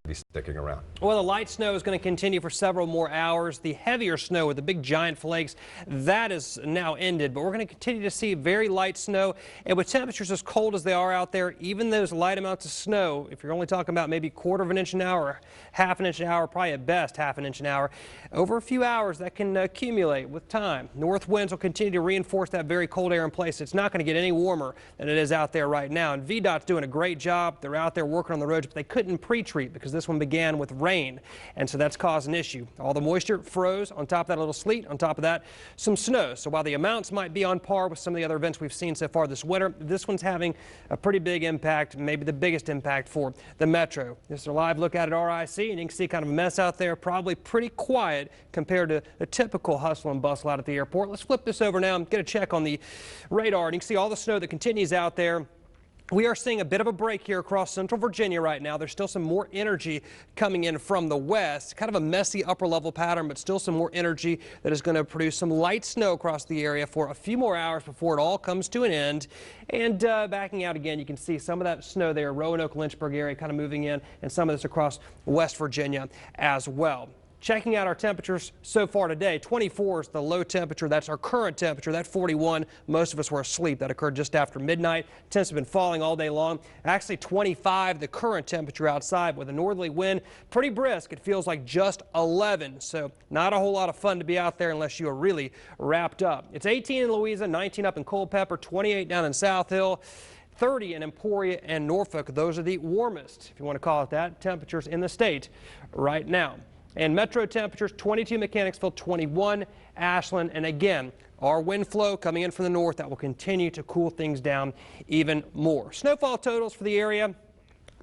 be sticking around. Well, the light snow is going to continue for several more hours. The heavier snow with the big giant flakes, that is now ended, but we're going to continue to see very light snow. And with temperatures as cold as they are out there, even those light amounts of snow, if you're only talking about maybe quarter of an inch an hour, half an inch an hour, probably at best half an inch an hour, over a few hours that can accumulate with time. North winds will continue to reinforce that very cold air in place. It's not going to get any warmer than it is out there right now. And VDOT's doing a great job. They're out there working on the roads, but they couldn't pre-treat because this one began with rain, and so that's caused an issue. All the moisture froze. On top of that, a little sleet. On top of that, some snow. So while the amounts might be on par with some of the other events we've seen so far this winter, this one's having a pretty big impact, maybe the biggest impact for the metro. This is a live look at RIC, and you can see kind of a mess out there, probably pretty quiet compared to the typical hustle and bustle out at the airport. Let's flip this over now and get a check on the radar, and you can see all the snow that continues out there. We are seeing a bit of a break here across central Virginia right now. There's still some more energy coming in from the west, kind of a messy upper level pattern, but still some more energy that is going to produce some light snow across the area for a few more hours before it all comes to an end. And backing out again, you can see some of that snow there, Roanoke, Lynchburg area kind of moving in, and some of this across West Virginia as well. Checking out our temperatures so far today, 24 is the low temperature. That's our current temperature. That 41, most of us were asleep. That occurred just after midnight. Temps have been falling all day long. Actually 25, the current temperature outside with a northerly wind. Pretty brisk. It feels like just 11. So not a whole lot of fun to be out there unless you are really wrapped up. It's 18 in Louisa, 19 up in Culpeper, 28 down in South Hill. 30 in Emporia and Norfolk. Those are the warmest, if you want to call it that, temperatures in the state right now. And metro temperatures, 22 Mechanicsville, 21 Ashland. And again, our wind flow coming in from the north, that will continue to cool things down even more. Snowfall totals for the area.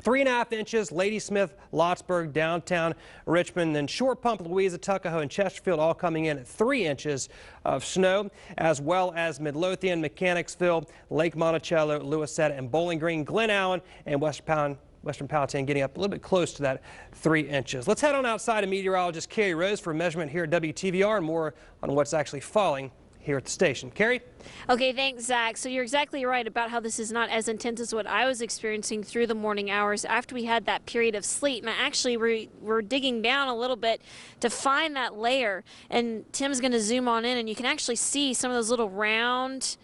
3.5 inches, Ladysmith, Lottsburg, downtown Richmond, then Short Pump, Louisa, Tuckahoe, and Chesterfield all coming in at 3 inches of snow, as well as Midlothian, Mechanicsville, Lake Monticello, Lewisetta, and Bowling Green, Glen Allen, and Western Powhatan getting up a little bit close to that 3 inches. Let's head on outside to meteorologist Carrie Rose for a measurement here at WTVR and more on what's actually falling here at the station. Carrie? Okay, thanks, Zach. So you're exactly right about how this is not as intense as what I was experiencing through the morning hours after we had that period of sleet. And actually, we're digging down a little bit to find that layer. And Tim's going to zoom on in, and you can actually see some of those little round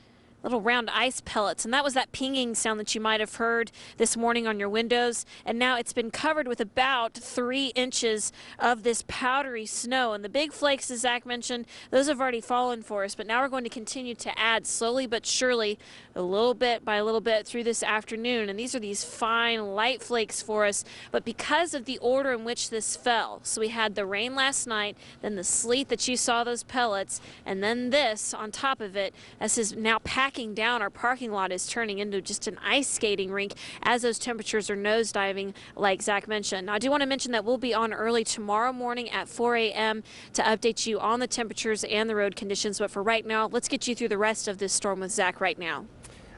ice pellets, and that was that pinging sound that you might have heard this morning on your windows. And now it's been covered with about 3 inches of this powdery snow, and the big flakes, as Zach mentioned, those have already fallen for us, but now we're going to continue to add slowly but surely, a little bit by a little bit through this afternoon. And these are these fine light flakes for us, but because of the order in which this fell, so we had the rain last night, then the sleet that you saw, those pellets, and then this on top of it, as is now packing down. Our parking lot is turning into just an ice skating rink as those temperatures are nosediving, like Zach mentioned. Now, I do want to mention that we'll be on early tomorrow morning at 4 a.m. to update you on the temperatures and the road conditions. But for right now, let's get you through the rest of this storm with Zach right now.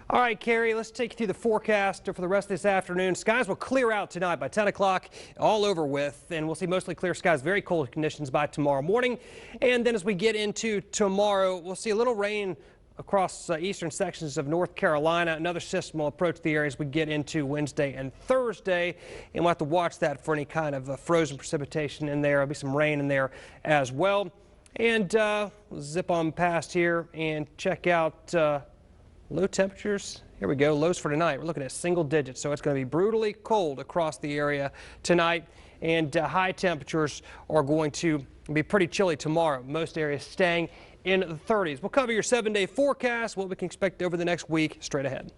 All right, Carrie, let's take you through the forecast for the rest of this afternoon. Skies will clear out tonight by 10 o'clock, all over with, and we'll see mostly clear skies, very cold conditions by tomorrow morning. And then as we get into tomorrow, we'll see a little rain across eastern sections of North Carolina. Another system will approach the area as we get into Wednesday and Thursday, and we'll have to watch that for any kind of frozen precipitation in there. There'll be some rain in there as well. And we'll zip on past here and check out low temperatures. Here we go. Lows for tonight. We're looking at single digits, so it's going to be brutally cold across the area tonight. And high temperatures are going to be pretty chilly tomorrow. Most areas staying in the 30s. We'll cover your 7-day forecast, what we can expect over the next week straight ahead.